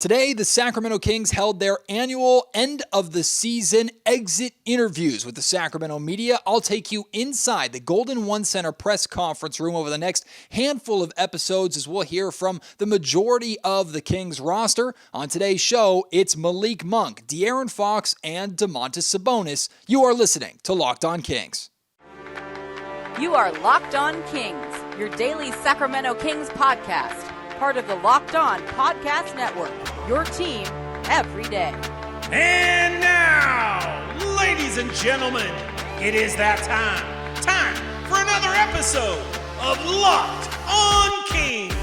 Today, the Sacramento Kings held their annual end-of-the-season exit interviews with the Sacramento media. I'll take you inside the Golden One Center press conference room over the next handful of episodes as we'll hear from the majority of the Kings roster. On today's show, it's Malik Monk, De'Aaron Fox, and Domantas Sabonis. You are listening to Locked On Kings. You are Locked On Kings, your daily Sacramento Kings podcast. Part of the Locked On Podcast Network, your team every day. And now, ladies and gentlemen, it is that time. Time for another episode of Locked On Kings.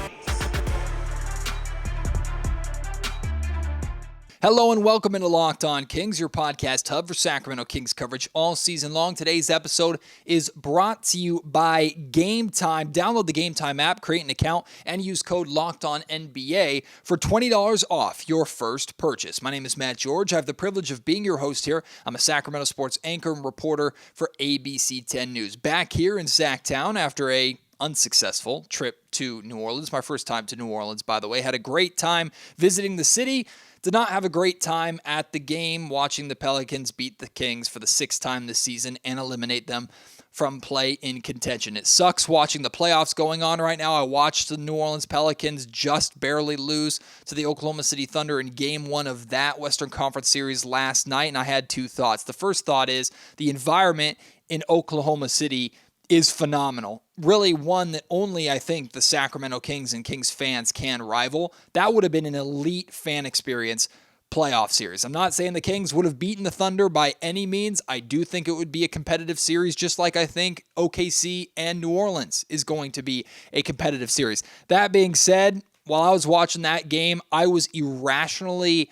Hello and welcome into Locked On Kings, your podcast hub for Sacramento Kings coverage all season long. Today's episode is brought to you by Game Time. Download the Game Time app, create an account, and use code LOCKEDONNBA for $20 off your first purchase. My name is Matt George. I have the privilege of being your host here. I'm a Sacramento sports anchor and reporter for ABC 10 News. Back here in Sacktown after a unsuccessful trip to New Orleans. My first time to New Orleans, by the way. Had a great time visiting the city. Did not have a great time at the game watching the Pelicans beat the Kings for the sixth time this season and eliminate them from play in contention. It sucks watching the playoffs going on right now. I watched the New Orleans Pelicans just barely lose to the Oklahoma City Thunder in Game 1 of that Western Conference series last night, and I had two thoughts. The first thought is the environment in Oklahoma City is phenomenal. Really one that only I think the Sacramento Kings and Kings fans can rival. That would have been an elite fan experience playoff series. I'm not saying the Kings would have beaten the Thunder by any means. I do think it would be a competitive series, just like I think OKC and New Orleans is going to be a competitive series. That being said, while I was watching that game, I was irrationally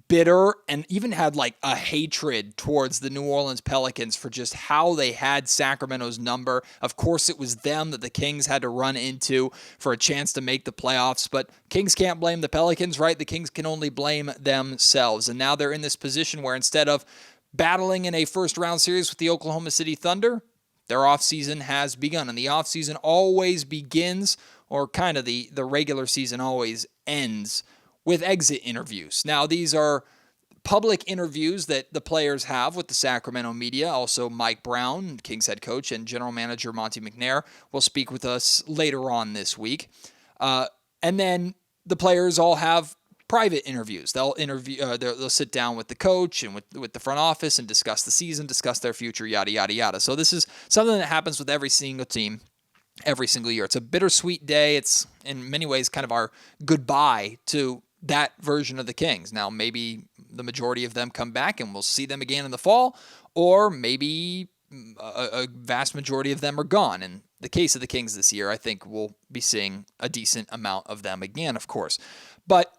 bitter and even had like a hatred towards the New Orleans Pelicans for just how they had Sacramento's number. Of course, it was them that the Kings had to run into for a chance to make the playoffs, but Kings can't blame the Pelicans, right? The Kings can only blame themselves. And now they're in this position where instead of battling in a first round series with the Oklahoma City Thunder, their offseason has begun. And the offseason always begins, or kind of the regular season always ends, with exit interviews. Now, these are public interviews that the players have with the Sacramento media. Also, Mike Brown, Kings head coach, and general manager Monte McNair will speak with us later on this week. And then the players all have private interviews. They'll they'll sit down with the coach and with the front office and discuss the season, discuss their future, yada, yada, yada. So this is something that happens with every single team every single year. It's a bittersweet day. It's in many ways kind of our goodbye to that version of the Kings. Now, maybe the majority of them come back and we'll see them again in the fall, or maybe a vast majority of them are gone. In the case of the Kings this year, I think we'll be seeing a decent amount of them again, of course. But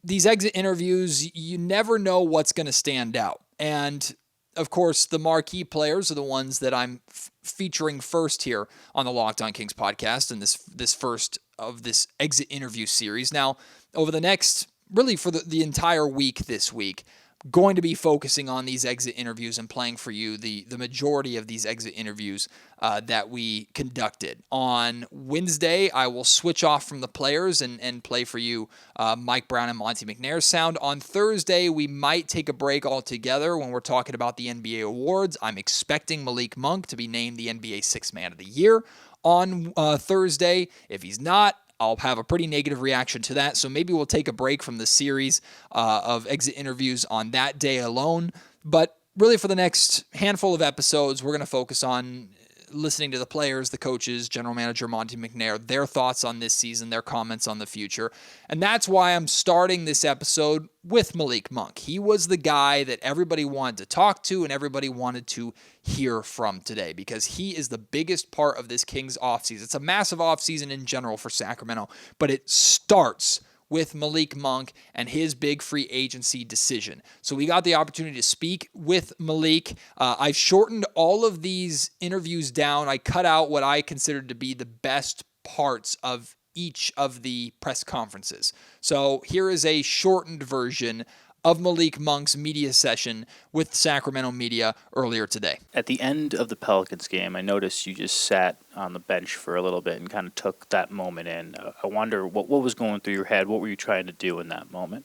these exit interviews, you never know what's going to stand out. And of course, the marquee players are the ones that I'm featuring first here on the Locked On Kings podcast in this first of this exit interview series. Now, over the next, really for the entire week this week, going to be focusing on these exit interviews and playing for you the majority of these exit interviews that we conducted. On Wednesday, I will switch off from the players and play for you Mike Brown and Monte McNair's sound. On Thursday, we might take a break altogether when we're talking about the NBA awards. I'm expecting Malik Monk to be named the NBA Sixth Man of the Year on Thursday. If he's not, I'll have a pretty negative reaction to that, so maybe we'll take a break from the series of exit interviews on that day alone. But really for the next handful of episodes, we're going to focus on listening to the players, the coaches, general manager Monte McNair, their thoughts on this season, their comments on the future. And that's why I'm starting this episode with Malik Monk. He was the guy that everybody wanted to talk to and everybody wanted to hear from today because he is the biggest part of this Kings offseason. It's a massive offseason in general for Sacramento, but it starts with Malik Monk and his big free agency decision. So we got the opportunity to speak with Malik. I've shortened all of these interviews down. I cut out what I considered to be the best parts of each of the press conferences. So here is a shortened version of Malik Monk's media session with Sacramento media earlier today. At the end of the Pelicans game, I noticed you just sat on the bench for a little bit and kind of took that moment in. I wonder what was going through your head. What were you trying to do in that moment?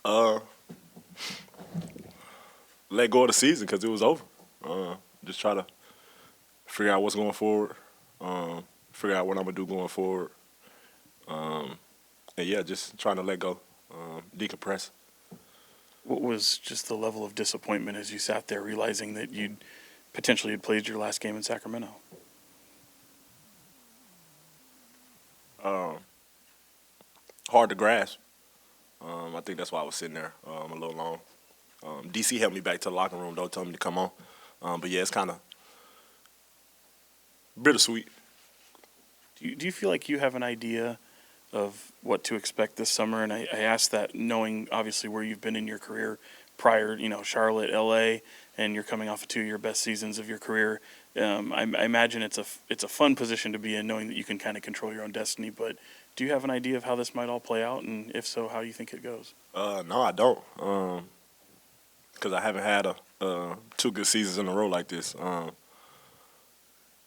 Let go of the season because it was over. Just try to figure out what's going forward, figure out what I'm going to do going forward. And, yeah, just trying to let go, decompress. What was just the level of disappointment as you sat there realizing that you'd potentially had played your last game in Sacramento? Hard to grasp. I think that's why I was sitting there a little long. DC helped me back to the locker room, though, told me to come on. But, yeah, it's kind of bittersweet. Do you feel like you have an idea of what to expect this summer? And I ask that knowing, obviously, where you've been in your career prior, Charlotte, L.A., and you're coming off of 2 of your best seasons of your career. I imagine it's a fun position to be in, knowing that you can kind of control your own destiny. But do you have an idea of how this might all play out? And if so, how do you think it goes? No, I don't. Because I haven't had 2 good seasons in a row like this.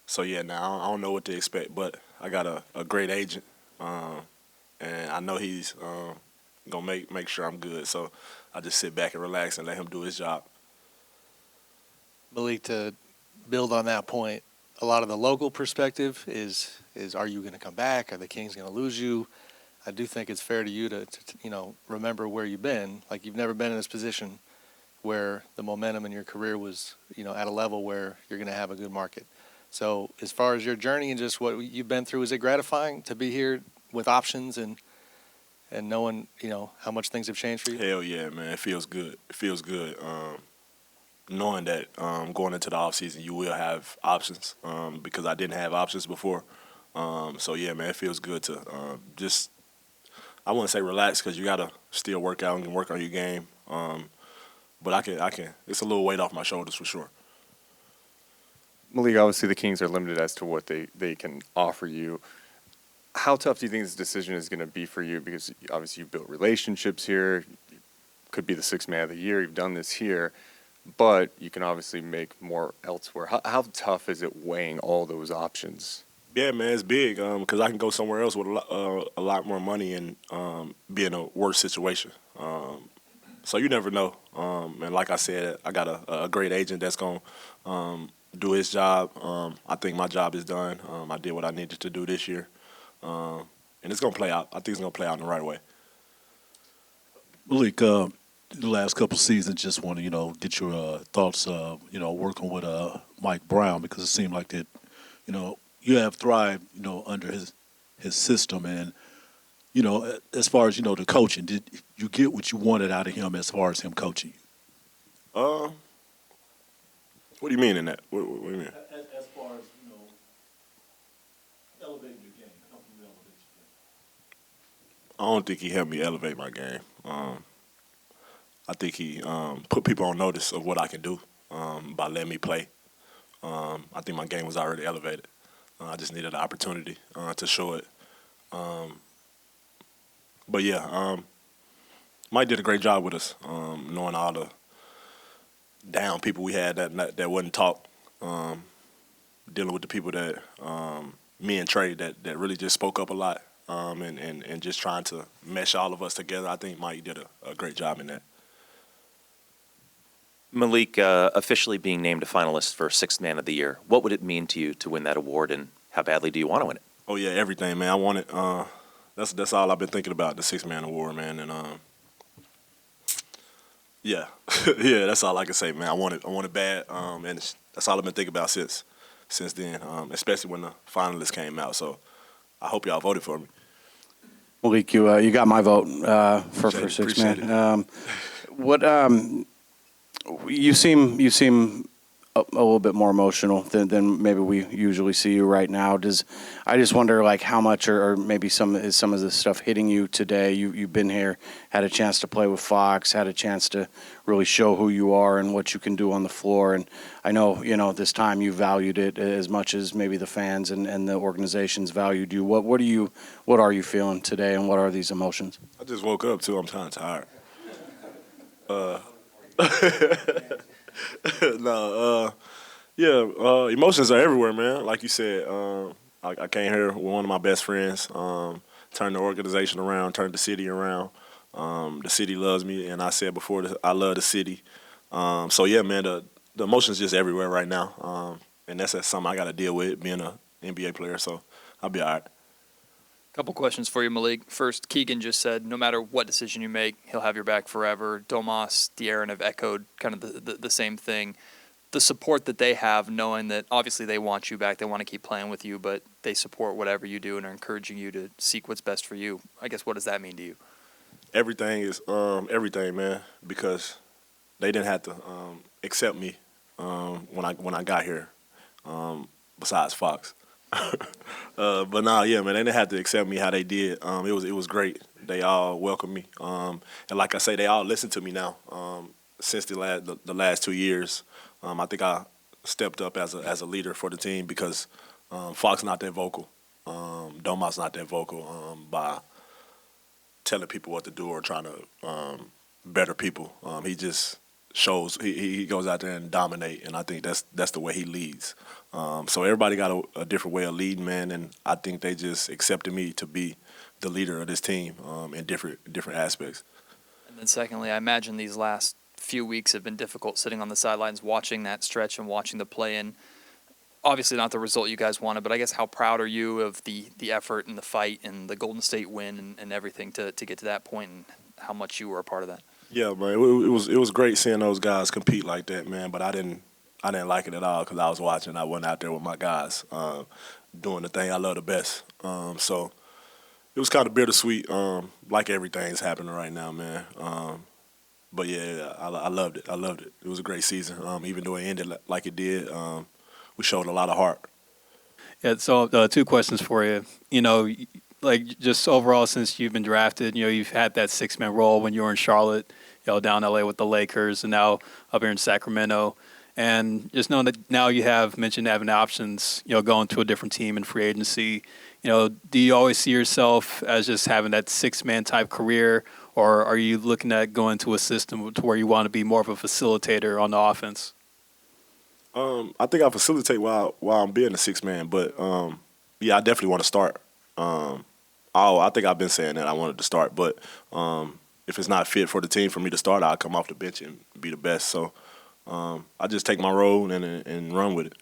So, yeah, now I don't know what to expect. But I got a great agent. And I know he's going to make sure I'm good. So I just sit back and relax and let him do his job. Malik, to build on that point, a lot of the local perspective is are you going to come back? Are the Kings going to lose you? I do think it's fair to you to remember where you've been. Like, you've never been in this position where the momentum in your career was, at a level where you're going to have a good market. So as far as your journey and just what you've been through, is it gratifying to be here with options and knowing, how much things have changed for you? Hell yeah, man. It feels good. It feels good. Knowing that going into the offseason, you will have options because I didn't have options before. So, yeah, man, it feels good to just, I wouldn't say relax because you got to still work out and work on your game. But I can, it's a little weight off my shoulders for sure. Malik, obviously the Kings are limited as to what they can offer you. How tough do you think this decision is going to be for you? Because obviously you've built relationships here. You could be the 6th man of the year. You've done this here. But you can obviously make more elsewhere. How tough is it weighing all those options? Yeah, man, it's big because I can go somewhere else with a lot more money and be in a worse situation. So you never know. And like I said, I got a great agent that's going to do his job. I think my job is done. I did what I needed to do this year. And it's going to play out. I think it's going to play out in the right way. Malik, the last couple of seasons, just want to, get your thoughts, working with Mike Brown, because it seemed like that, you have thrived, under his system. And, as far as, the coaching, did you get what you wanted out of him as far as him coaching you? What do you mean in that? What do you mean? As far as, elevating your game, helping you elevate your game. I don't think he helped me elevate my game. I think he put people on notice of what I can do by letting me play. I think my game was already elevated. I just needed an opportunity to show it. But, yeah, Mike did a great job with us, knowing all the down people we had that wouldn't talk, dealing with the people that me and Trey that really just spoke up a lot and just trying to mesh all of us together. I think Mike did a great job in that. Malik, officially being named a finalist for 6th Man of the Year, what would it mean to you to win that award, and how badly do you want to win it? Oh, yeah, everything, man. I want it. That's all I've been thinking about, the 6th Man award, man. And, yeah, yeah, that's all I can say, man. I want it bad, and that's all I've been thinking about since then, especially when the finalists came out. So I hope y'all voted for me. Malik, you got my vote for 6th Man. You seem a little bit more emotional than maybe we usually see you right now. I just wonder, like, how much or maybe some of this stuff hitting you today? You've been here, had a chance to play with Fox, had a chance to really show who you are and what you can do on the floor. And I know, this time you valued it as much as maybe the fans and the organizations valued you. What are you feeling today, and what are these emotions? I just woke up, too. I'm kind of tired. Emotions are everywhere, man. Like you said, I came here with one of my best friends, turned the organization around, turned the city around. The city loves me, and I said before, I love the city. So yeah, man, the emotions just everywhere right now, and that's something I got to deal with being an NBA player. So I'll be all right. Couple questions for you, Malik. First, Keegan just said no matter what decision you make, he'll have your back forever. Domas, De'Aaron have echoed kind of the same thing. The support that they have, knowing that obviously they want you back, they want to keep playing with you, but they support whatever you do and are encouraging you to seek what's best for you. I guess, what does that mean to you? Everything is everything, man, because they didn't have to accept me when I got here. Besides Fox. But nah, yeah, man, they didn't have to accept me how they did. It was great. They all welcomed me, and like I say, they all listen to me now. Since the last 2 years, I think I stepped up as a leader for the team because Fox not that vocal, Domas not that vocal by telling people what to do or trying to better people. He just shows he goes out there and dominate, and I think that's the way he leads. So everybody got a different way of leading, man, and I think they just accepted me to be the leader of this team in different aspects. And then secondly, I imagine these last few weeks have been difficult sitting on the sidelines watching that stretch and watching the play-in. Obviously not the result you guys wanted, but I guess how proud are you of the effort and the fight and the Golden State win and everything to get to that point, and how much you were a part of that? Yeah, man, it was great seeing those guys compete like that, man. But I didn't like it at all because I was watching. I went out there with my guys doing the thing I love the best. So it was kind of bittersweet, like everything's happening right now, man. But yeah, I loved it. I loved it. It was a great season. Even though it ended like it did, we showed a lot of heart. Yeah. So 2 questions for you. You know, like just overall since you've been drafted, you know, you've had that 6-man role when you were in Charlotte, you know, down LA with the Lakers, and now up here in Sacramento. And just knowing that now you have mentioned having options, you know, going to a different team in free agency, you know, do you always see yourself as just having that 6-man type career, or are you looking at going to a system to where you want to be more of a facilitator on the offense? I think I facilitate while I'm being a 6-man, but yeah, I definitely want to start. I think I've been saying that I wanted to start, but if it's not fit for the team for me to start, I'll come off the bench and be the best. So I just take my role and run with it.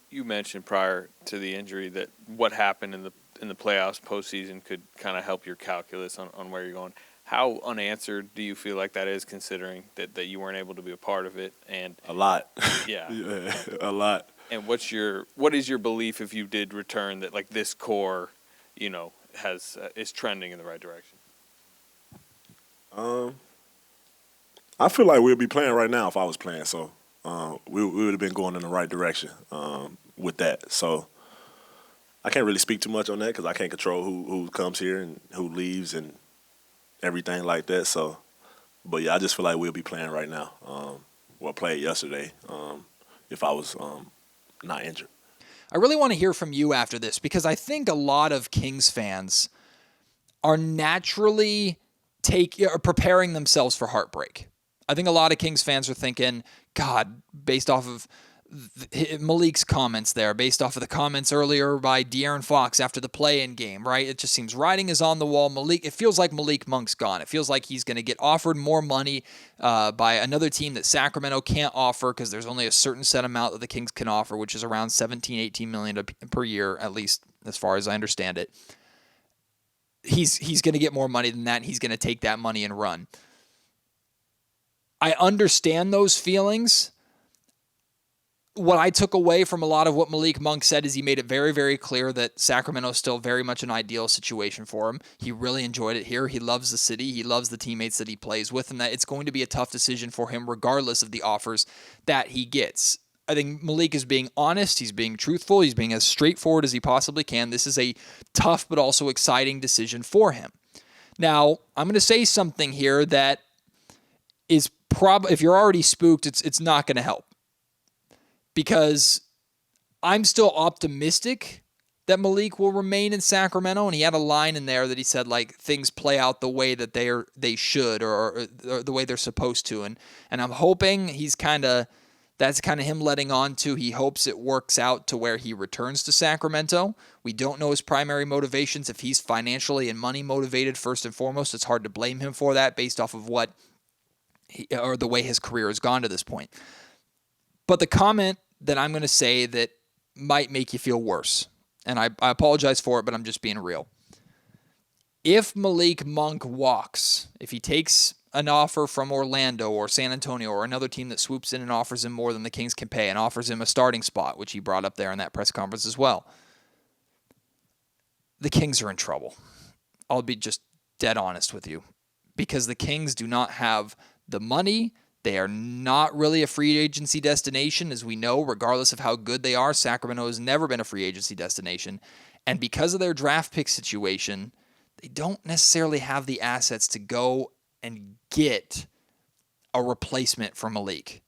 You mentioned prior to the injury that what happened in the playoffs postseason could kind of help your calculus on where you're going. How unanswered do you feel like that is, considering that you weren't able to be a part of it? And a lot. Yeah. Yeah, a lot. And what is your belief if you did return, that like this core, you know, is trending in the right direction? I feel like we'd be playing right now if I was playing, so we would have been going in the right direction with that. So I can't really speak too much on that because I can't control who comes here and who leaves and everything like that. So, but yeah, I just feel like we'll be playing right now. Played yesterday if I was not injured. I really want to hear from you after this, because I think a lot of Kings fans are naturally preparing themselves for heartbreak. I think a lot of Kings fans are thinking, God, based off of Malik's comments there, based off of the comments earlier by De'Aaron Fox after the play-in game, right? It just seems writing is on the wall. It feels like Malik Monk's gone. It feels like he's going to get offered more money by another team that Sacramento can't offer, because there's only a certain set amount that the Kings can offer, which is around $17-18 million per year, at least as far as I understand it. He's going to get more money than that, and he's going to take that money and run. I understand those feelings. What I took away from a lot of what Malik Monk said is he made it very, very clear that Sacramento is still very much an ideal situation for him. He really enjoyed it here. He loves the city. He loves the teammates that he plays with, and that it's going to be a tough decision for him regardless of the offers that he gets. I think Malik is being honest. He's being truthful. He's being as straightforward as he possibly can. This is a tough but also exciting decision for him. Now, I'm going to say something here that is if you're already spooked, it's not going to help. Because I'm still optimistic that Malik will remain in Sacramento, and he had a line in there that he said, like, things play out the way that they should or the way they're supposed to. And I'm hoping that's kind of him letting on to, he hopes it works out to where he returns to Sacramento. We don't know his primary motivations. If he's financially and money motivated first and foremost, it's hard to blame him for that based off of or the way his career has gone to this point. But the comment that I'm going to say that might make you feel worse, and I apologize for it, but I'm just being real. If Malik Monk walks, if he takes an offer from Orlando or San Antonio or another team that swoops in and offers him more than the Kings can pay and offers him a starting spot, which he brought up there in that press conference as well, the Kings are in trouble. I'll be just dead honest with you, because the Kings do not have the money. They are not really a free agency destination, as we know, regardless of how good they are. Sacramento has never been a free agency destination. And because of their draft pick situation, they don't necessarily have the assets to go and get a replacement for Malik.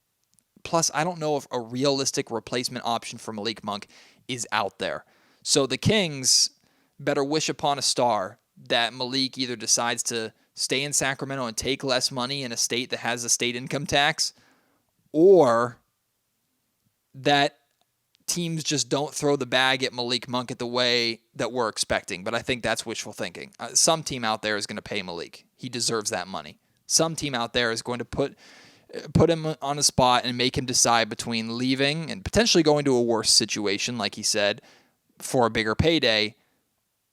Plus, I don't know if a realistic replacement option for Malik Monk is out there. So the Kings better wish upon a star that Malik either decides to stay in Sacramento and take less money in a state that has a state income tax, or that teams just don't throw the bag at Malik Monk at the way that we're expecting. But I think that's wishful thinking. Some team out there is going to pay Malik. He deserves that money. Some team out there is going to put him on a spot and make him decide between leaving and potentially going to a worse situation, like he said, for a bigger payday,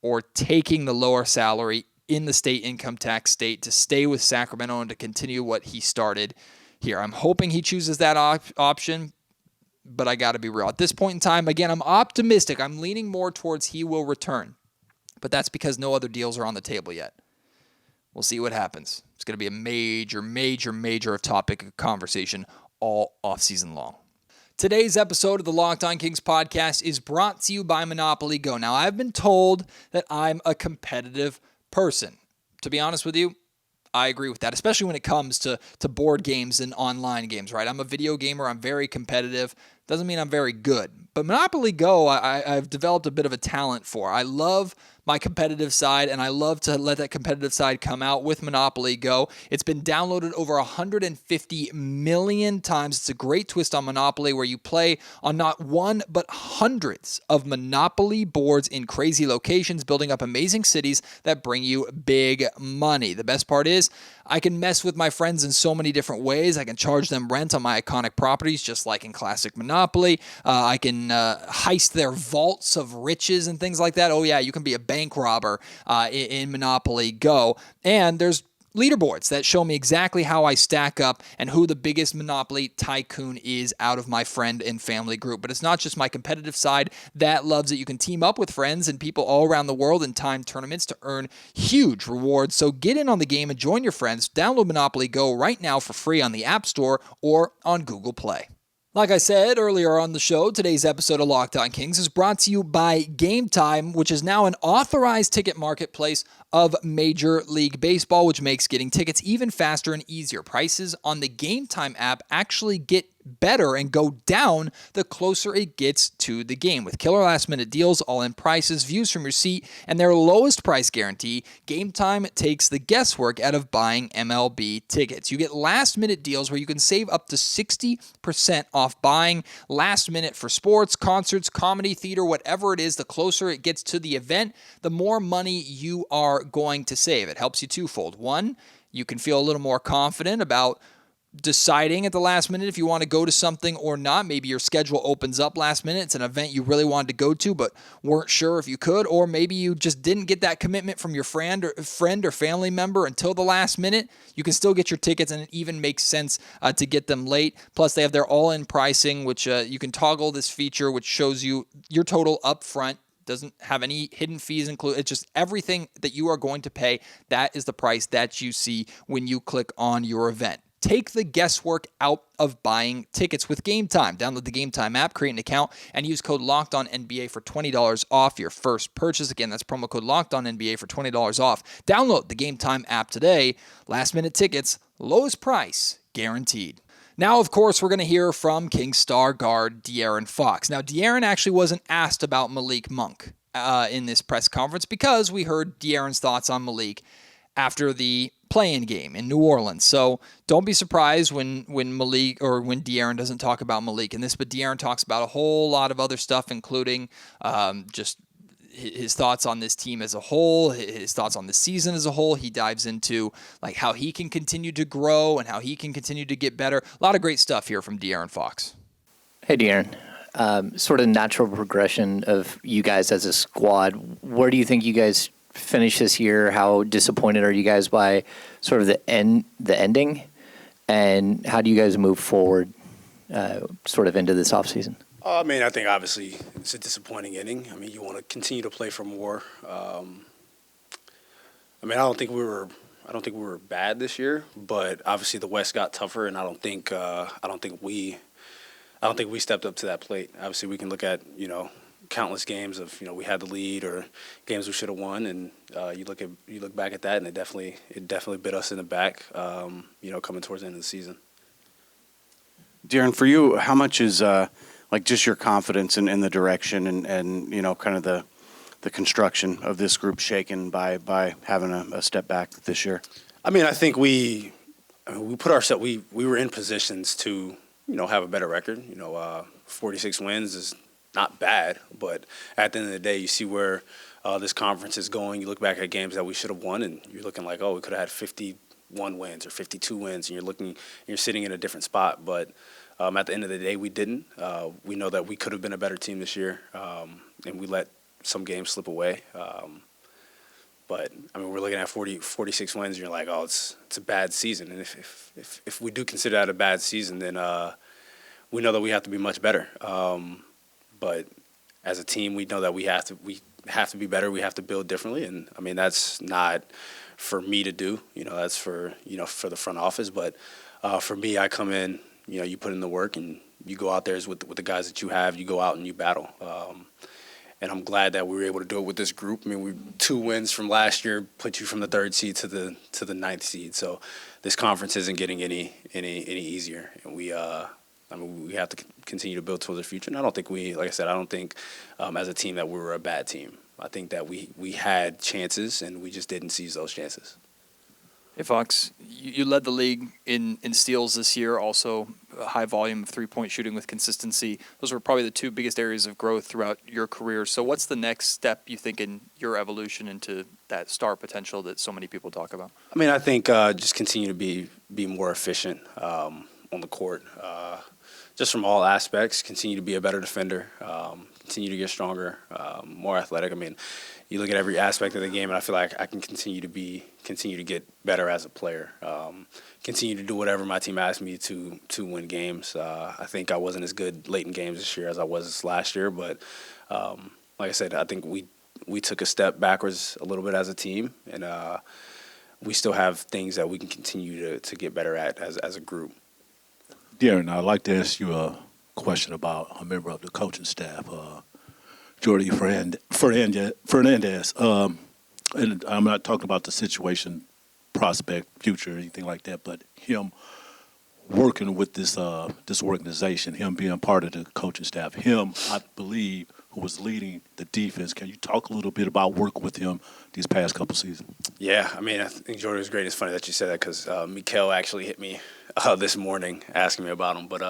or taking the lower salary in the state income tax state to stay with Sacramento and to continue what he started here. I'm hoping he chooses that option, but I got to be real. At this point in time, again, I'm optimistic. I'm leaning more towards he will return, but that's because no other deals are on the table yet. We'll see what happens. It's going to be a major topic of conversation all offseason long. Today's episode of the Locked On Kings podcast is brought to you by Monopoly Go. Now, I've been told that I'm a competitive person. To be honest with you, I agree with that, especially when it comes to board games and online games, right? I'm a video gamer. I'm very competitive. Doesn't mean I'm very good. But Monopoly Go, I've developed a bit of a talent for. I love my competitive side, and I love to let that competitive side come out with Monopoly Go. It's been downloaded over 150 million times. It's a great twist on Monopoly where you play on not one, but hundreds of Monopoly boards in crazy locations, building up amazing cities that bring you big money. The best part is I can mess with my friends in so many different ways. I can charge them rent on my iconic properties, just like in classic Monopoly. I can heist their vaults of riches and things like that. Oh yeah, you can be a bank robber in Monopoly Go. And there's leaderboards that show me exactly how I stack up and who the biggest Monopoly tycoon is out of my friend and family group. But it's not just my competitive side that loves it. You can team up with friends and people all around the world in timed tournaments to earn huge rewards. So get in on the game and join your friends. Download Monopoly Go right now for free on the App Store or on Google Play. Like I said earlier on the show, today's episode of Locked On Kings is brought to you by Game Time, which is now an authorized ticket marketplace of Major League Baseball, which makes getting tickets even faster and easier. Prices on the Game Time app actually get better and go down the closer it gets to the game. With killer last-minute deals, all-in prices, views from your seat, and their lowest price guarantee, Game Time takes the guesswork out of buying MLB tickets. You get last-minute deals where you can save up to 60% off buying last minute for sports, concerts, comedy, theater, whatever it is. The closer it gets to the event, the more money you are going to save. It helps you twofold. One, you can feel a little more confident about deciding at the last minute if you want to go to something or not. Maybe your schedule opens up last minute. It's an event you really wanted to go to but weren't sure if you could, or maybe you just didn't get that commitment from your friend or family member until the last minute. You can still get your tickets, and it even makes sense to get them late. Plus, they have their all-in pricing, which you can toggle this feature, which shows you your total up front. Doesn't have any hidden fees included. It's just everything that you are going to pay. That is the price that you see when you click on your event. Take the guesswork out of buying tickets with Game Time. Download the Game Time app, create an account, and use code LOCKEDONNBA for $20 off your first purchase. Again, that's promo code LOCKEDONNBA for $20 off. Download the Game Time app today. Last minute tickets, lowest price, guaranteed. Now, of course, we're going to hear from Kings star guard De'Aaron Fox. Now, De'Aaron actually wasn't asked about Malik Monk in this press conference because we heard De'Aaron's thoughts on Malik after the play-in game in New Orleans. So don't be surprised when Malik or when De'Aaron doesn't talk about Malik in this, but De'Aaron talks about a whole lot of other stuff, including just his thoughts on this team as a whole, his thoughts on the season as a whole. He dives into like how he can continue to grow and how he can continue to get better. A lot of great stuff here from De'Aaron Fox. Hey, De'Aaron. Sort of natural progression of you guys as a squad. Where do you think you guys finish this year? How disappointed are you guys by sort of the ending? And how do you guys move forward sort of into this offseason? I mean, I think obviously it's a disappointing ending. I mean, you want to continue to play for more. I mean, I don't think we were bad this year, but obviously the West got tougher, and I don't think we stepped up to that plate. Obviously, we can look at countless games of we had the lead or games we should have won, and you look back at that, and it definitely bit us in the back. Coming towards the end of the season. De'Aaron, for you, how much is like just your confidence in the direction and kind of the construction of this group shaken by having a step back this year? I mean, I think we put ourselves we were in positions to have a better record. 46 wins is not bad, but at the end of the day, you see where this conference is going. You look back at games that we should have won, and you're looking like, oh, we could have had 51 wins or 52 wins, and you're sitting in a different spot. But at the end of the day, we didn't. We know that we could have been a better team this year, and we let some games slip away. But I mean, we're looking at 46 wins, and you're like, oh, it's a bad season. And if we do consider that a bad season, then we know that we have to be much better. But as a team, we know that we have to be better. We have to build differently, and I mean that's not for me to do. That's for for the front office. But for me, I come in. You put in the work, and you go out there with the guys that you have. You go out and you battle. And I'm glad that we were able to do it with this group. I mean, 2 wins from last year put you from the 3rd seed to the 9th seed. So this conference isn't getting any easier, and we have to continue to build towards the future. And I don't think as a team that we were a bad team. I think that we had chances, and we just didn't seize those chances. Hey, Fox, you led the league in steals this year, also a high volume of three-point shooting with consistency. Those were probably the 2 biggest areas of growth throughout your career. So what's the next step, you think, in your evolution into that star potential that so many people talk about? I mean, I think just continue to be more efficient on the court. Just from all aspects, continue to be a better defender, continue to get stronger, more athletic. I mean, you look at every aspect of the game, and I feel like I can continue to get better as a player. Continue to do whatever my team asks me to win games. I think I wasn't as good late in games this year as I was last year, but like I said, I think we took a step backwards a little bit as a team, and we still have things that we can continue to get better at as a group. De'Aaron, I'd like to ask you a question about a member of the coaching staff, Jordi Fernandez. And I'm not talking about the situation, prospect, future, or anything like that, but him working with this organization, him being part of the coaching staff, him, I believe, who was leading the defense. Can you talk a little bit about working with him these past couple seasons? Yeah, I mean, I think Jordi was great. It's funny that you said that because Mikael actually hit me this morning asking me about him. But,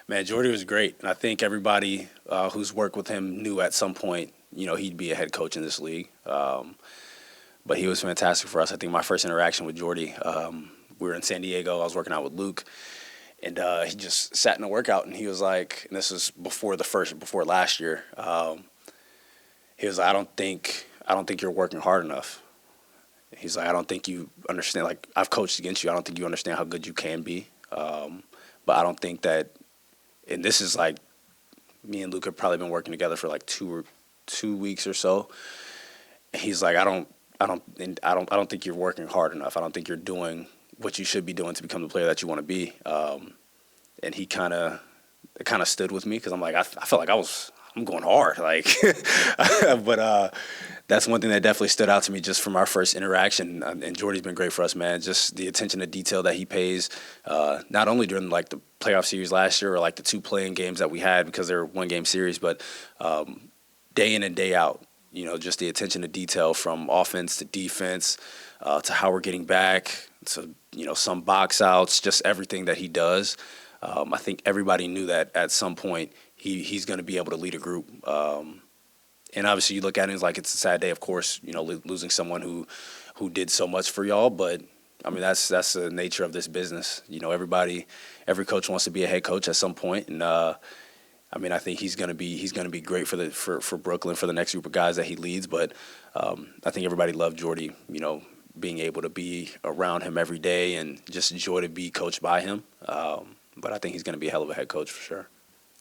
man, Jordi was great. And I think everybody who's worked with him knew at some point, he'd be a head coach in this league. But he was fantastic for us. I think my first interaction with Jordi, we were in San Diego. I was working out with Luke. And he just sat in a workout, and he was like, and this was before last year. He was like, I don't think you're working hard enough. He's like, I don't think you understand. Like, I've coached against you. I don't think you understand how good you can be. But I don't think that. And this is like, me and Luke have probably been working together for like 2 weeks or so. And he's like, I don't think you're working hard enough. I don't think you're doing what you should be doing to become the player that you want to be. And he kind of stood with me because I'm like, I felt like I'm going hard. Like, but that's one thing that definitely stood out to me just from our first interaction. And Jordy's been great for us, man. Just the attention to detail that he pays, not only during like the playoff series last year or like the 2 play-in games that we had because they're 1-game series, but day in and day out, just the attention to detail from offense to defense, to how we're getting back, to, some box outs, just everything that he does. I think everybody knew that at some point he's going to be able to lead a group. And obviously you look at it as like it's a sad day, of course, losing someone who did so much for y'all. But, I mean, that's the nature of this business. Every coach wants to be a head coach at some point. And, I think he's going to be great for Brooklyn, for the next group of guys that he leads. But I think everybody loved Jordy, being able to be around him every day and just enjoy to be coached by him. But I think he's going to be a hell of a head coach for sure.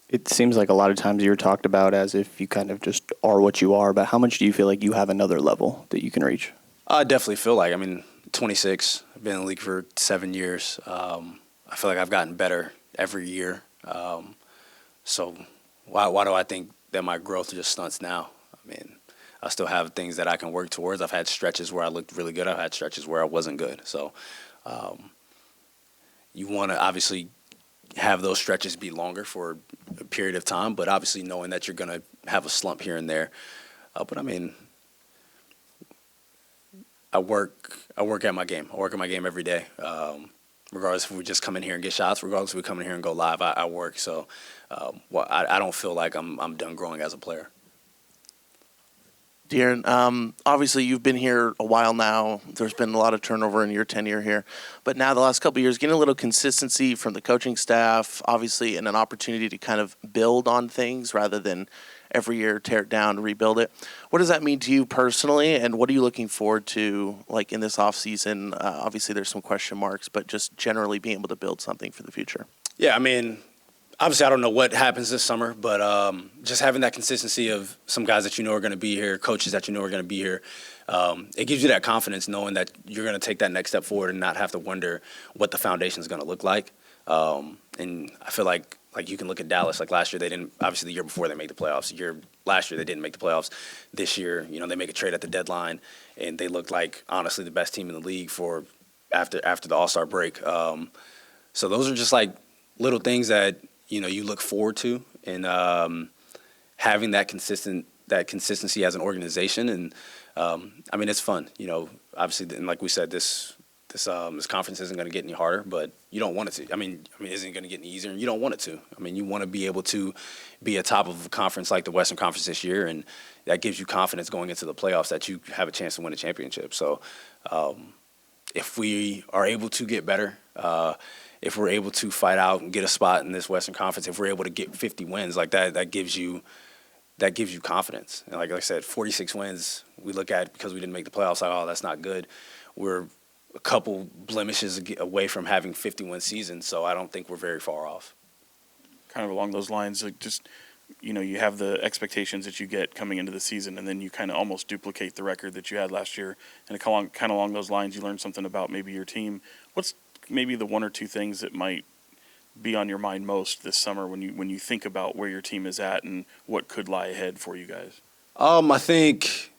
It seems like a lot of times you're talked about as if you kind of just are what you are, but how much do you feel like you have another level that you can reach? I definitely feel like, 26, I've been in the league for 7 years. I feel like I've gotten better every year. So why do I think that my growth just stunts now? I still have things that I can work towards. I've had stretches where I looked really good. I've had stretches where I wasn't good. So you want to obviously have those stretches be longer for a period of time, but obviously knowing that you're going to have a slump here and there. But I work at my game. I work at my game every day. Regardless if we just come in here and get shots, regardless if we come in here and go live, I work. So I don't feel like I'm done growing as a player. De'Aaron, obviously you've been here a while now. There's been a lot of turnover in your tenure here. But now the last couple of years, getting a little consistency from the coaching staff, obviously, and an opportunity to kind of build on things rather than every year tear it down and rebuild it. What does that mean to you personally, and what are you looking forward to, like, in this offseason? Obviously there's some question marks, but just generally being able to build something for the future. Yeah, obviously, I don't know what happens this summer, but just having that consistency of some guys that are going to be here, coaches that are going to be here, it gives you that confidence knowing that you're going to take that next step forward and not have to wonder what the foundation is going to look like. And I feel like you can look at Dallas. Like last year, they didn't. Obviously, the year before they made the playoffs. Last year they didn't make the playoffs. This year, they make a trade at the deadline, and they looked like honestly the best team in the league for after the All-Star break. So those are just like little things that you look forward to, and having that consistency as an organization, and it's fun. Obviously, and like we said, this conference isn't going to get any harder, but you don't want it to. It isn't going to get any easier, and you don't want it to. You want to be able to be atop of a conference like the Western Conference this year, and that gives you confidence going into the playoffs that you have a chance to win a championship. So, if we are able to get better, if we're able to fight out and get a spot in this Western Conference, if we're able to get 50 wins, like that gives you confidence. And like I said, 46 wins, we look at because we didn't make the playoffs, like, oh, that's not good. We're a couple blemishes away from having 50-win seasons, so I don't think we're very far off. Kind of along those lines, like just, you have the expectations that you get coming into the season, and then you kind of almost duplicate the record that you had last year. And kind of along those lines, you learn something about maybe your team. What's maybe the one or two things that might be on your mind most this summer when you think about where your team is at and what could lie ahead for you guys? I think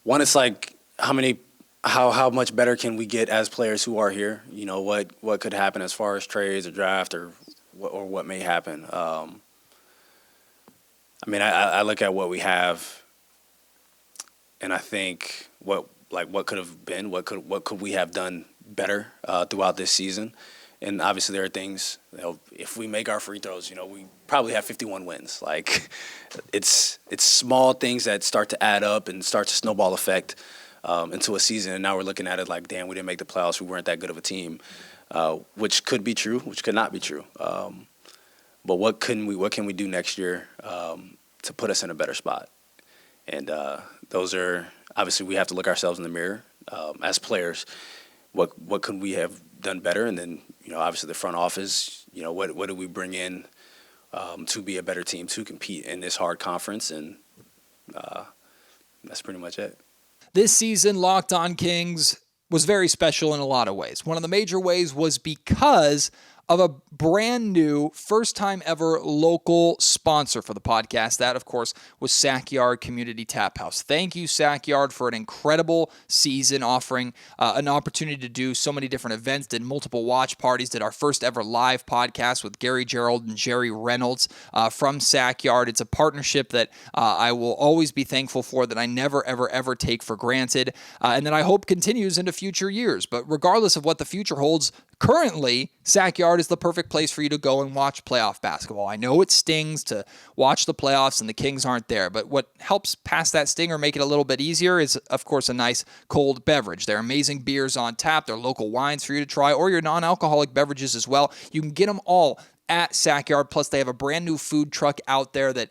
one, it's like how much better can we get as players who are here? What could happen as far as trades or draft or what may happen. I look at what we have, and I think what could have been, what could we have done better throughout this season. And obviously there are things, if we make our free throws, we probably have 51 wins. Like it's small things that start to add up and start to snowball effect into a season. And now we're looking at it like, damn, we didn't make the playoffs. We weren't that good of a team, which could be true, which could not be true. But what can we do next year to put us in a better spot? And those are, obviously we have to look ourselves in the mirror as players. What could we have done better? And then, obviously the front office, what do we bring in to be a better team, to compete in this hard conference? And that's pretty much it. This season, Locked On Kings was very special in a lot of ways. One of the major ways was because of a brand new, first time ever local sponsor for the podcast. That, of course, was Sackyard Community Tap House. Thank you, Sackyard, for an incredible season, offering an opportunity to do so many different events, did multiple watch parties, did our first ever live podcast with Gary Gerald and Jerry Reynolds from Sackyard. It's a partnership that I will always be thankful for, that I never, ever, ever take for granted, and that I hope continues into future years. But regardless of what the future holds, currently, Sackyard is the perfect place for you to go and watch playoff basketball. I know it stings to watch the playoffs and the Kings aren't there, but what helps pass that sting or make it a little bit easier is, of course, a nice cold beverage. There are amazing beers on tap. There are local wines for you to try, or your non-alcoholic beverages as well. You can get them all at Sackyard. Plus, they have a brand new food truck out there that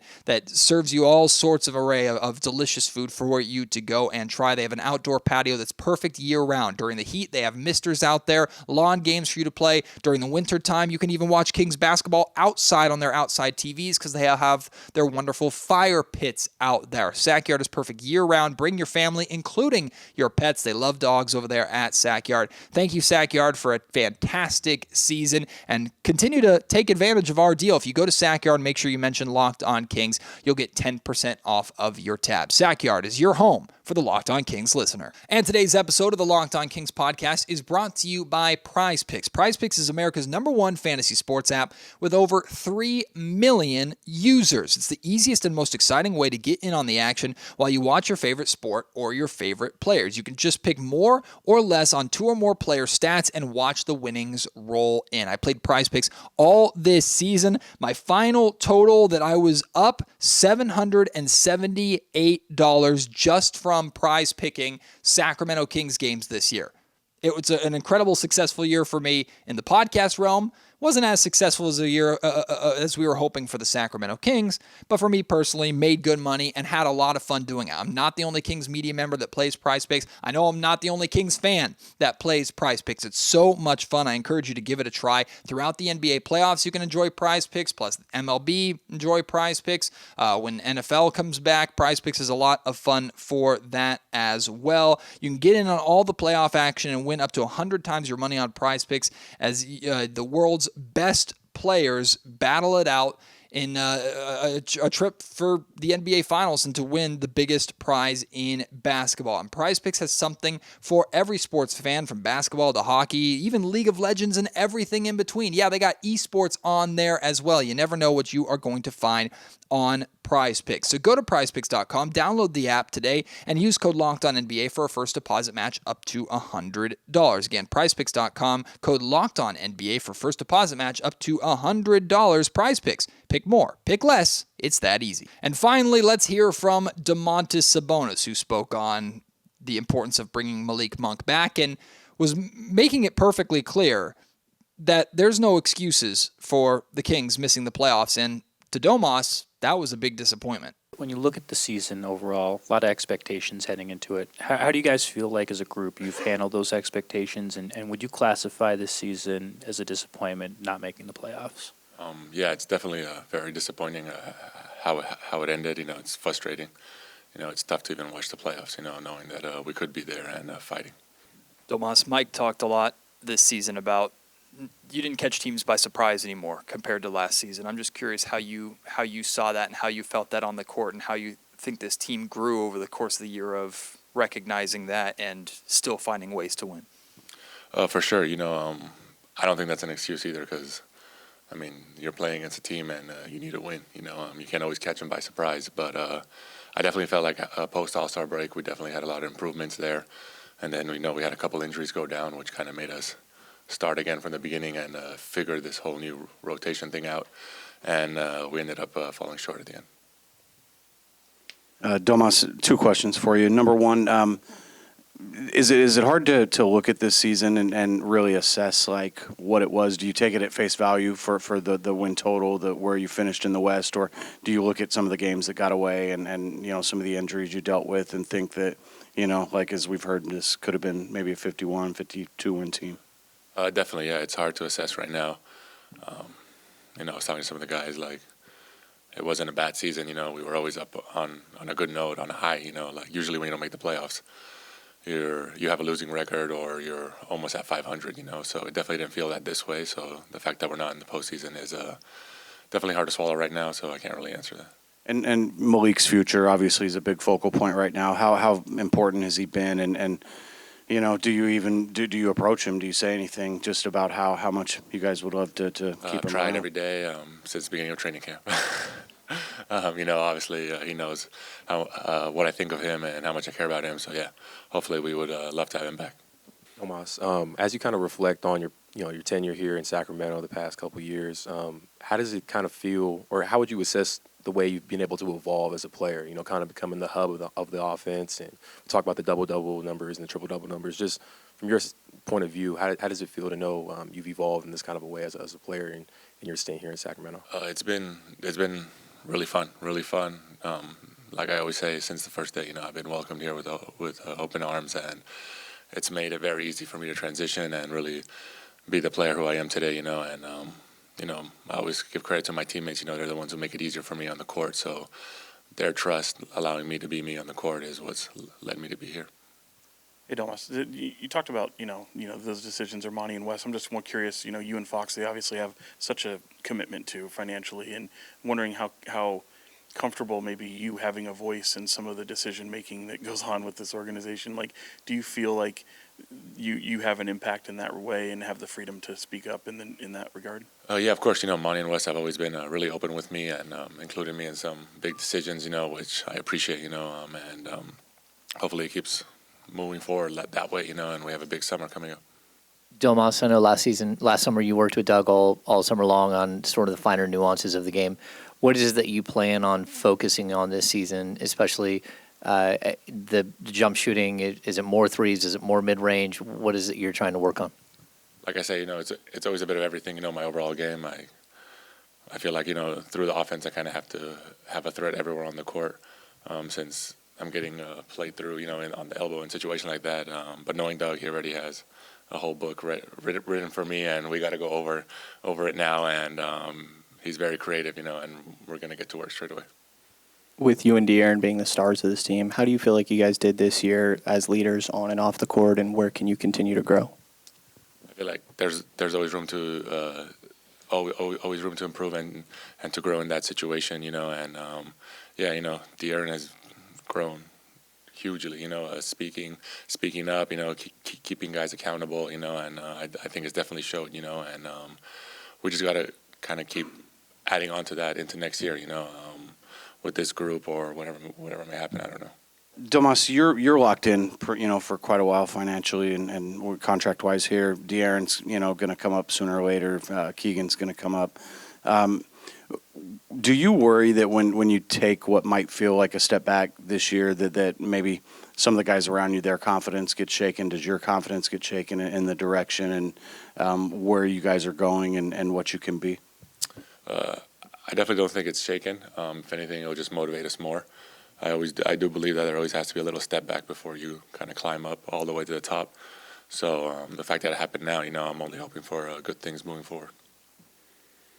serves you all sorts of array of delicious food for you to go and try. They have an outdoor patio that's perfect year-round. During the heat, they have misters out there, lawn games for you to play. During the winter time, you can even watch Kings basketball outside on their outside TVs because they have their wonderful fire pits out there. Sackyard is perfect year-round. Bring your family, including your pets. They love dogs over there at Sackyard. Thank you, Sackyard, for a fantastic season, and continue to take advantage of our deal. If you go to Sackyard, make sure you mention Locked On Kings. You'll get 10% off of your tab. Sackyard is your home for the Locked On Kings listener. And today's episode of the Locked On Kings podcast is brought to you by Prize Picks. Prize Picks is America's #1 fantasy sports app with over 3 million users. It's the easiest and most exciting way to get in on the action while you watch your favorite sport or your favorite players. You can just pick more or less on 2 or more player stats and watch the winnings roll in. I played Prize Picks all this season. My final total that I was up $778 just from Prize picking Sacramento Kings games this year. It was an incredible, successful year for me in the podcast realm. Wasn't as successful as a year as we were hoping for the Sacramento Kings, but for me personally, made good money and had a lot of fun doing it. I'm not the only Kings media member that plays Prize Picks. I know I'm not the only Kings fan that plays Prize Picks. It's so much fun. I encourage you to give it a try. Throughout the NBA playoffs, you can enjoy Prize Picks, plus MLB, enjoy Prize Picks. When NFL comes back, Prize Picks is a lot of fun for that as well. You can get in on all the playoff action and win up to 100 times your money on Prize Picks as the world's best players battle it out in a trip for the NBA Finals and to win the biggest prize in basketball. And Prize Picks has something for every sports fan, from basketball to hockey, even League of Legends and everything in between. Yeah, they got esports on there as well. You never know what you are going to find on Prize Picks. So go to prizepicks.com, download the app today, and use code LOCKEDONNBA for a first deposit match up to $100. Again, prizepicks.com, code LOCKEDONNBA for first deposit match up to $100. Prize Picks. Pick more, pick less. It's that easy. And finally, let's hear from Domantas Sabonis, who spoke on the importance of bringing Malik Monk back and was making it perfectly clear that there's no excuses for the Kings missing the playoffs. And to Domas, that was a big disappointment. When you look at the season overall, a lot of expectations heading into it. How do you guys feel like as a group you've handled those expectations, and would you classify this season as a disappointment not making the playoffs? Yeah, it's definitely very disappointing how it ended. You know, it's frustrating. You know, it's tough to even watch the playoffs, you know, knowing that we could be there and fighting. Domas, Mike talked a lot this season about you didn't catch teams by surprise anymore compared to last season. I'm just curious how you saw that and how you felt that on the court and how you think this team grew over the course of the year of recognizing that and still finding ways to win. For sure. You know, I don't think that's an excuse either because, I mean, you're playing against a team and you need to win. You know, you can't always catch them by surprise. But I definitely felt like post-All-Star break, we definitely had a lot of improvements there. And then we had a couple injuries go down, which kind of made us start again from the beginning and figure this whole new rotation thing out. And we ended up falling short at the end. Domas, 2 questions for you. Number one, is it hard to look at this season and really assess like what it was? Do you take it at face value for the win total, where you finished in the West, or do you look at some of the games that got away and some of the injuries you dealt with and think that, like as we've heard, this could have been maybe a 51, 52 win team? Definitely, yeah. It's hard to assess right now. I was talking to some of the guys, like, it wasn't a bad season, we were always up on a good note, on a high, like usually when you don't make the playoffs, you have a losing record or you're almost at 500. So it definitely didn't feel that this way. So the fact that we're not in the postseason is definitely hard to swallow right now. So I can't really answer that. And Malik's future obviously is a big focal point right now. How important has he been? And do you approach him? Do you say anything just about how much you guys would love to keep him Tried around? every day since the beginning of training camp. Obviously he knows what I think of him and how much I care about him. So yeah, hopefully we would love to have him back. Tomas, as you kind of reflect on your tenure here in Sacramento the past couple of years, how does it kind of feel, or how would you assess the way you've been able to evolve as a player? Kind of becoming the hub of the offense, and we talk about the double numbers and the triple numbers. Just from your point of view, how does it feel to know you've evolved in this kind of a way as a player in your stint here in Sacramento? It's been really fun. Like I always say, since the first day, I've been welcomed here with open arms, and it's made it very easy for me to transition and really be the player who I am today. And I always give credit to my teammates. They're the ones who make it easier for me on the court. So their trust, allowing me to be me on the court, is what's led me to be here. Hey, Domas, you talked about, those decisions are Monty and Wes. I'm just more curious, you and Fox, they obviously have such a commitment to financially, and wondering how comfortable maybe you having a voice in some of the decision-making that goes on with this organization. Like, do you feel like you have an impact in that way and have the freedom to speak up in that regard? Yeah, of course. Monty and Wes have always been really open with me and included me in some big decisions, which I appreciate, and hopefully it keeps moving forward that way, and we have a big summer coming up. Domas, I know last summer you worked with Doug all summer long on sort of the finer nuances of the game. What is it that you plan on focusing on this season, especially the jump shooting? Is it more threes? Is it more mid-range? What is it you're trying to work on? Like I say, it's always a bit of everything, my overall game. I feel like, through the offense, I kind of have to have a threat everywhere on the court, since I'm getting played through, on the elbow in a situation like that. But knowing Doug, he already has a whole book written for me, and we got to go over it now. And he's very creative, and we're going to get to work straight away. With you and De'Aaron being the stars of this team, how do you feel like you guys did this year as leaders on and off the court, and where can you continue to grow? I feel like there's always room to always room to improve and to grow in that situation, and De'Aaron has grown hugely, speaking up, keeping guys accountable, and I think it's definitely showed, and we just got to kind of keep adding on to that into next year, with this group or whatever may happen. I don't know. Domas, you're locked in, for quite a while financially and we're contract-wise here. De'Aaron's, going to come up sooner or later. Keegan's going to come up. Do you worry that when you take what might feel like a step back this year, that maybe some of the guys around you, their confidence gets shaken? Does your confidence get shaken in the direction and where you guys are going and what you can be? I definitely don't think it's shaken. If anything, it'll just motivate us more. I do believe that there always has to be a little step back before you kind of climb up all the way to the top. So the fact that it happened now, I'm only hoping for good things moving forward.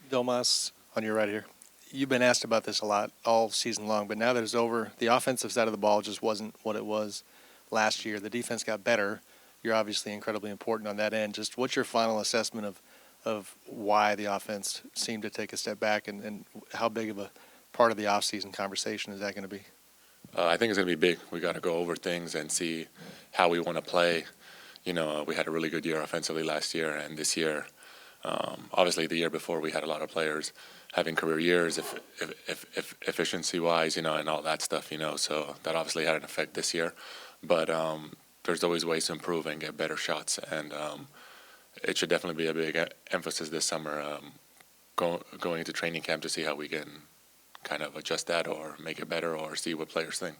Domas, on your right here. You've been asked about this a lot all season long, but now that it's over, the offensive side of the ball just wasn't what it was last year. The defense got better. You're obviously incredibly important on that end. Just what's your final assessment of why the offense seemed to take a step back, and how big of a part of the offseason conversation is that going to be? I think it's going to be big. We got to go over things and see how we want to play. We had a really good year offensively last year, and this year, obviously the year before, we had a lot of players having career years, if efficiency-wise, and all that stuff, So that obviously had an effect this year. But there's always ways to improve and get better shots, and it should definitely be a big emphasis this summer, going into training camp to see how we can kind of adjust that or make it better or see what players think.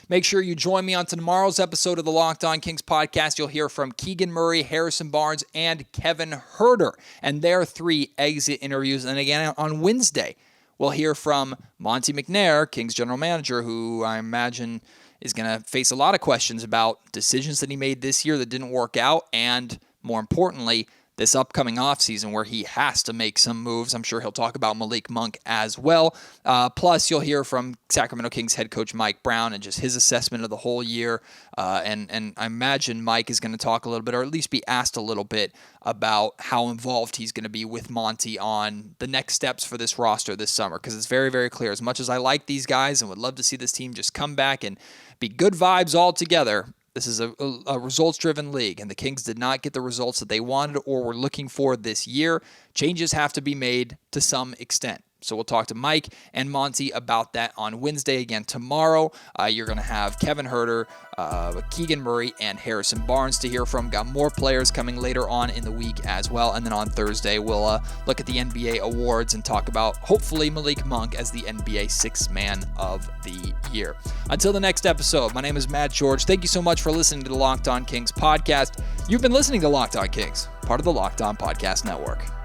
Make sure you join me on tomorrow's episode of the Locked On Kings podcast. You'll hear from Keegan Murray, Harrison Barnes, and Kevin Huerter, and their 3 exit interviews. And again, on Wednesday, we'll hear from Monte McNair, Kings general manager, who I imagine is going to face a lot of questions about decisions that he made this year that didn't work out, and more importantly, this upcoming offseason where he has to make some moves. I'm sure he'll talk about Malik Monk as well. Plus, you'll hear from Sacramento Kings head coach Mike Brown and just his assessment of the whole year. And I imagine Mike is going to talk a little bit, or at least be asked a little bit, about how involved he's going to be with Monty on the next steps for this roster this summer. Because it's very, very clear. As much as I like these guys and would love to see this team just come back and be good vibes all together, this is a results-driven league, and the Kings did not get the results that they wanted or were looking for this year. Changes have to be made to some extent. So we'll talk to Mike and Monty about that on Wednesday. Again, tomorrow, you're going to have Kevin Herter, Keegan Murray, and Harrison Barnes to hear from. Got more players coming later on in the week as well. And then on Thursday, we'll look at the NBA awards and talk about, hopefully, Malik Monk as the NBA Sixth Man of the Year. Until the next episode, my name is Matt George. Thank you so much for listening to the Locked On Kings podcast. You've been listening to Locked On Kings, part of the Locked On Podcast Network.